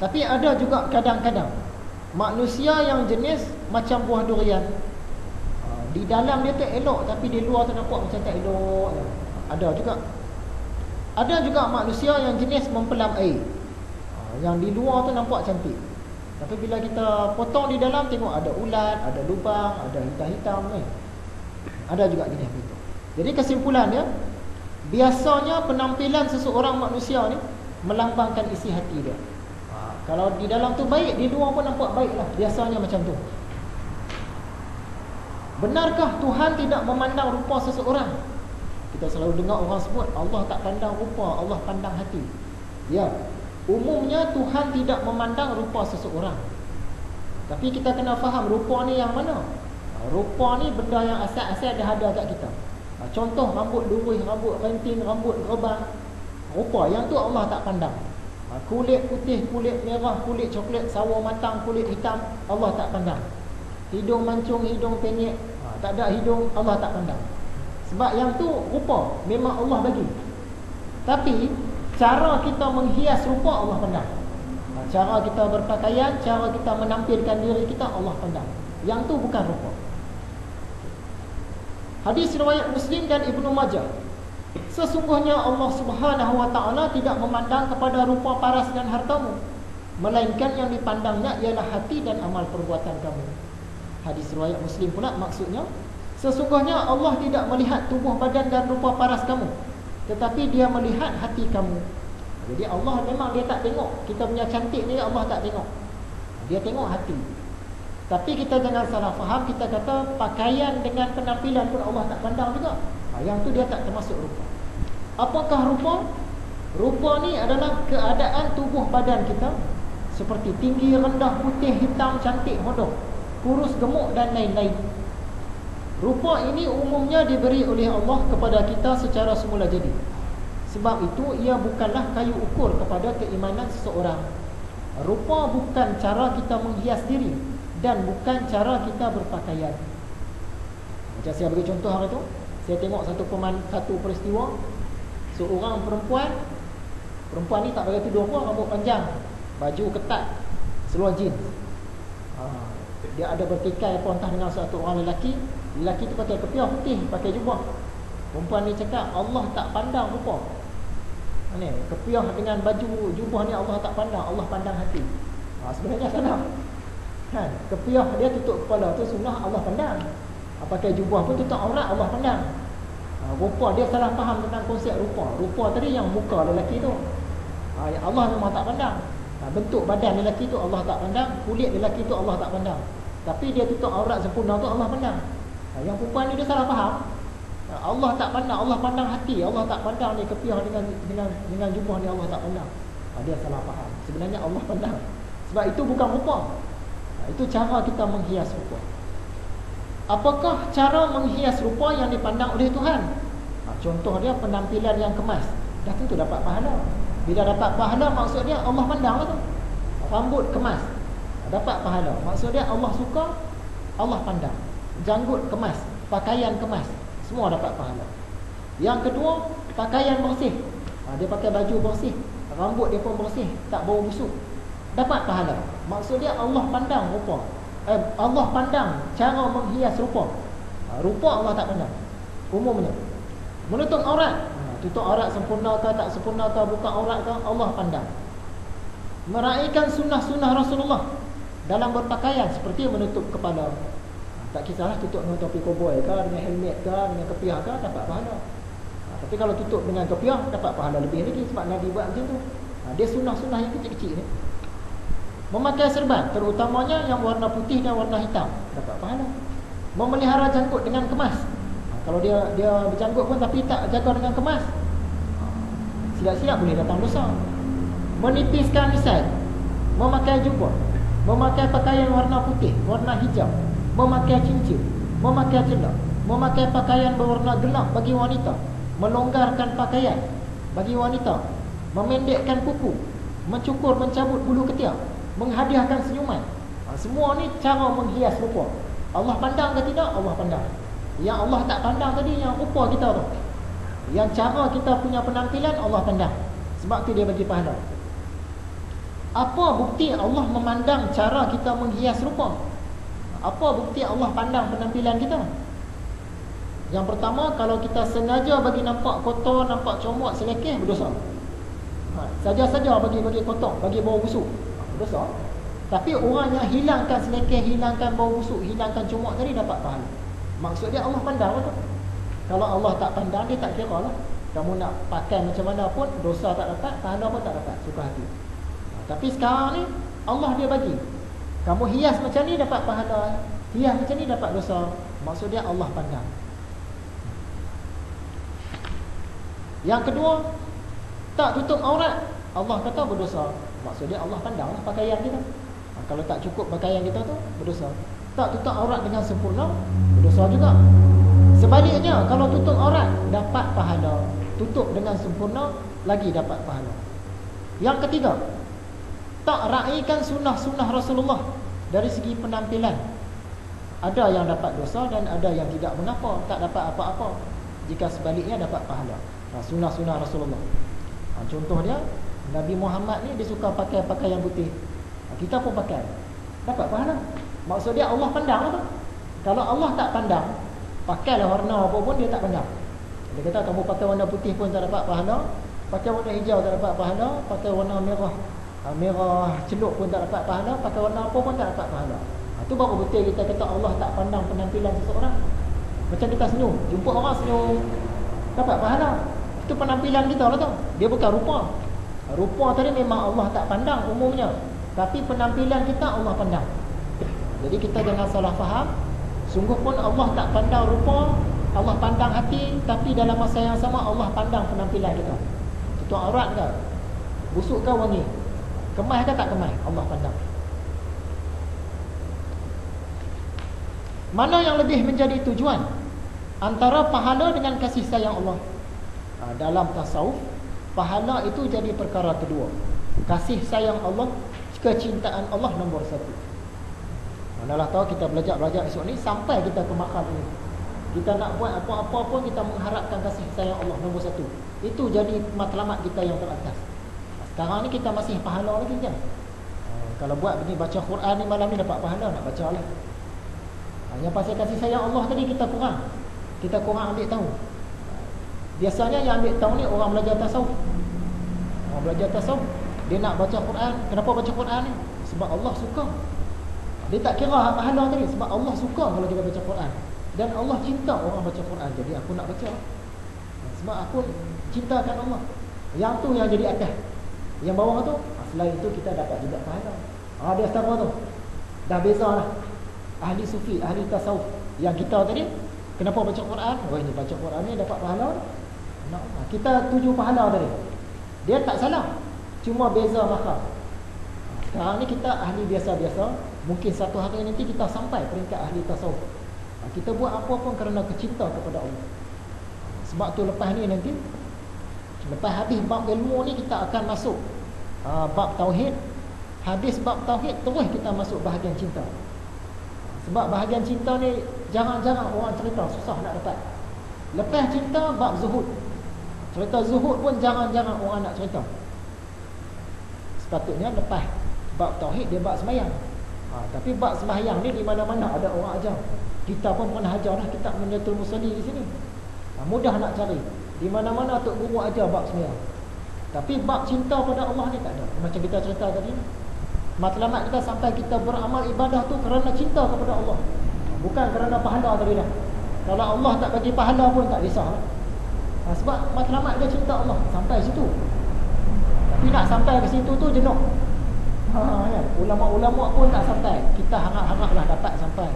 Tapi ada juga kadang-kadang manusia yang jenis macam buah durian. Di dalam dia tu elok, tapi di luar tu nampak macam tak elok. Ada juga. Ada juga manusia yang jenis mempelam air. Yang di luar tu nampak cantik, tapi bila kita potong di dalam, tengok ada ulat, ada lubang, ada hitam-hitam ni. Ada juga jenis begitu. Jadi kesimpulannya, biasanya penampilan seseorang manusia ni melambangkan isi hati dia. Kalau di dalam tu baik, di luar pun nampak baik lah. Biasanya macam tu. Benarkah Tuhan tidak memandang rupa seseorang? Kita selalu dengar orang sebut Allah tak pandang rupa, Allah pandang hati. Ya, umumnya Tuhan tidak memandang rupa seseorang. Tapi kita kena faham rupa ni yang mana. Rupa ni benda yang asal-asal dah ada kat kita. Contoh rambut lurus, rambut renting, rambut rebang. Rupa yang tu Allah tak pandang. Kulit putih, kulit merah, kulit coklat, sawo matang, kulit hitam, Allah tak pandang. Hidung mancung, hidung penyek, tak ada hidung, Allah tak pandang. Sebab yang tu rupa memang Allah bagi. Tapi cara kita menghias rupa Allah pandang. Cara kita berpakaian, cara kita menampilkan diri kita, Allah pandang. Yang tu bukan rupa. Hadis riwayat Muslim dan Ibnu Majah. Sesungguhnya Allah Subhanahu wa taala tidak memandang kepada rupa paras dan hartamu, melainkan yang dipandangnya ialah hati dan amal perbuatan kamu. Hadis riwayat Muslim pula maksudnya, sesungguhnya Allah tidak melihat tubuh badan dan rupa paras kamu, tetapi dia melihat hati kamu. Jadi Allah memang dia tak tengok kita punya cantik ni, Allah tak tengok. Dia tengok hati. Tapi kita jangan salah faham, kita kata pakaian dengan penampilan pun Allah tak pandang juga. Yang tu dia tak termasuk rupa. Apakah rupa? Rupa ni adalah keadaan tubuh badan kita, seperti tinggi, rendah, putih, hitam, cantik, hodoh, kurus, gemuk dan lain-lain. Rupa ini umumnya diberi oleh Allah kepada kita secara semula jadi. Sebab itu ia bukanlah kayu ukur kepada keimanan seseorang. Rupa bukan cara kita menghias diri dan bukan cara kita berpakaian. Macam saya bagi contoh hari tu, saya tengok satu peristiwa, seorang perempuan ni tak pakai tudung pun, rambut panjang, baju ketat, seluar jeans. Dia ada bertikai apa entah dengan satu orang lelaki. Lelaki tu pakai kepiah putih, pakai jubah. Perempuan ni cakap Allah tak pandang rupa. Ni kepiah dengan baju jubah ni Allah tak pandang, Allah pandang hati. Sebenarnya salah. Kan? Kepiah dia tutup kepala tu sunnah, Allah pandang. Pakai jubah pun tutup aurat, Allah pandang. Rupa dia salah faham tentang konsep rupa. Rupa tadi yang muka lelaki tu. Allah memang tak pandang. Bentuk badan lelaki tu Allah tak pandang, kulit lelaki tu Allah tak pandang. Tapi dia tutup aurat sempurna tu Allah pandang. Yang perempuan ni dia salah faham. Allah tak pandang, Allah pandang hati. Allah tak pandang ni kepiah dengan jubah ni, Allah tak pandang. Dia salah faham. Sebenarnya Allah pandang. Sebab itu bukan rupa. Itu cara kita menghias rupa. Apakah cara menghias rupa yang dipandang oleh Tuhan? Contoh dia penampilan yang kemas, dah tentu dapat pahala. Bila dapat pahala, maksud dia Allah pandang lah tu. Rambut kemas, dapat pahala. Maksud dia Allah suka, Allah pandang. Janggut kemas, pakaian kemas, semua dapat pahala. Yang kedua, pakaian bersih. Dia pakai baju bersih, rambut dia pun bersih, tak bau busuk, dapat pahala. Maksud dia Allah pandang rupa. Allah pandang cara menghias rupa. Rupa Allah tak pandang umumnya. Menutup aurat, tutup aurat sempurna ke tak sempurna ke, buka aurat ke, Allah pandang. Meraihkan sunnah-sunnah Rasulullah dalam berpakaian, seperti menutup kepala, tak kisahlah tutup dengan topi koboi ke, dengan helmet ke, dengan kepiah ke, dapat pahala. Tapi kalau tutup dengan kepiah, dapat pahala lebih lagi, sebab Nabi buat macam tu. Dia sunnah-sunnah yang kecil-kecil ni. Memakai serban, terutamanya yang warna putih dan warna hitam, dapat pahala. Memelihara janggut dengan kemas. Kalau dia berjanggut pun tapi tak jaga dengan kemas, silap-silap boleh datang dosa. Menipiskan lisan, memakai jubah, memakai pakaian warna putih, warna hijau, memakai cincin, memakai celak, memakai pakaian berwarna gelap bagi wanita, melonggarkan pakaian bagi wanita, memendekkan kuku, mencukur, mencabut bulu ketiak, menghadiahkan senyuman. Semua ni cara menghias rupa. Allah pandang ke tidak? Allah pandang. Yang Allah tak pandang tadi, yang rupa kita tu, yang cara kita punya penampilan, Allah pandang. Sebab tu dia bagi pahala. Apa bukti Allah memandang cara kita menghias rupa? Apa bukti Allah pandang penampilan kita? Yang pertama, kalau kita sengaja bagi nampak kotor, nampak comot, selekeh, berdosa. Saja-saja bagi kotor, bagi bau busuk, berdosa. Tapi orang yang hilangkan selekeh, hilangkan bau busuk, hilangkan comot tadi dapat pahala. Maksud dia Allah pandang betul. Kalau Allah tak pandang, dia tak kira lah. Kamu nak pakai macam mana pun, dosa tak dapat, pahala pun tak dapat, suka hati. Tapi sekarang ni Allah dia bagi. Kamu hias macam ni dapat pahala, hias macam ni dapat dosa. Maksud dia Allah pandang. Yang kedua, tak tutup aurat, Allah kata berdosa. Maksud dia Allah pandanglah pakaian kita. Kalau tak cukup pakaian kita tu, berdosa. Tak tutup aurat dengan sempurna, berdosa juga. Sebaliknya, kalau tutup aurat dapat pahala, tutup dengan sempurna lagi dapat pahala. Yang ketiga, tak raikan sunnah-sunnah Rasulullah dari segi penampilan. Ada yang dapat dosa dan ada yang tidak. Mengapa? Tak dapat apa-apa. Jika sebaliknya dapat pahala. Sunnah-sunnah Rasulullah. Contoh dia, Nabi Muhammad ni dia suka pakai pakaian putih. Kita pun pakai, dapat pahala. Maksud dia Allah pandang apa? Kalau Allah tak pandang, pakailah warna apa pun dia tak pandang. Dia kata kamu pakai warna putih pun tak dapat pahala, pakai warna hijau tak dapat pahala, pakai warna merah celup pun tak dapat pahala, pakai warna apa pun tak dapat pahala. Itu baru betul kita kata Allah tak pandang penampilan seseorang. Macam kita senyum, jumpa orang senyum, dapat pahala. Itu penampilan kita lah tu. Dia bukan rupa. Rupa tadi memang Allah tak pandang umumnya, tapi penampilan kita Allah pandang. Jadi kita jangan salah faham. Sungguh pun Allah tak pandang rupa, Allah pandang hati. Tapi dalam masa yang sama Allah pandang penampilan kita. Tutup aurat ke, busuk ke wangi, kemai ke tak kemai, Allah pandang. Mana yang lebih menjadi tujuan antara pahala dengan kasih sayang Allah? Dalam tasawuf, pahala itu jadi perkara kedua. Kasih sayang Allah, kecintaan Allah nombor satu. Manalah tahu kita belajar esok ni sampai kita ke makam ini. Kita nak buat apa-apa pun kita mengharapkan kasih sayang Allah nombor satu. Itu jadi matlamat kita yang teratas. Sekarang ni kita masih pahala lagi kan? Kalau buat begini, baca Quran ni malam ni dapat pahala, nak baca lah. Yang pasal kasih sayang Allah tadi kita kurang. Kita kurang ambil tahu. Biasanya yang ambil tahu ni orang belajar tasawuf. Orang belajar tasawuf, dia nak baca Quran. Kenapa baca Quran ni? Sebab Allah suka. Dia tak kira pahala tadi, sebab Allah suka kalau kita baca Quran. Dan Allah cinta orang baca Quran. Jadi aku nak baca, sebab aku cintakan Allah. Yang tu yang jadi atas. Yang bawah tu, selain itu kita dapat juga pahala. Dia setara tu, dah beza lah. Ahli sufi, ahli tasawuf. Yang kita tadi, kenapa baca Quran? Oh, ini baca Quran ni dapat pahala. Kita tuju pahala tadi. Dia tak salah, cuma beza makam. Sekarang ni kita ahli biasa-biasa. Mungkin satu hari nanti kita sampai peringkat ahli tasawuf. Kita buat apa pun kerana kecinta kepada Allah. Sebab tu lepas ni nanti, lepas habis bab ilmu ni, kita akan masuk bab tauhid. Habis bab tauhid, terus kita masuk bahagian cinta. Sebab bahagian cinta ni jarang-jarang orang cerita, susah nak dapat. Lepas cinta, bab zuhud. Cerita zuhud pun jarang-jarang orang nak cerita. Sepatutnya lepas bab tauhid, dia bab sembahyang. Tapi bab sembahyang ni di mana-mana ada orang ajar. Kita pun pernah ajar dah kitab Munyatul Musalli di sini. Mudah nak cari. Di mana-mana tok guru ajar bab sembahyang. Tapi bab cinta pada Allah ni tak ada. Macam kita cerita tadi, matlamat kita sampai kita beramal ibadah tu kerana cinta kepada Allah, bukan kerana pahala tadi dah. Kalau Allah tak bagi pahala pun tak risau lah. Sebab matlamat dia cinta Allah, sampai situ. Tapi nak sampai ke situ tu jenuh. Ulama-ulama pun tak sampai. Kita harap-haraplah dapat sampai.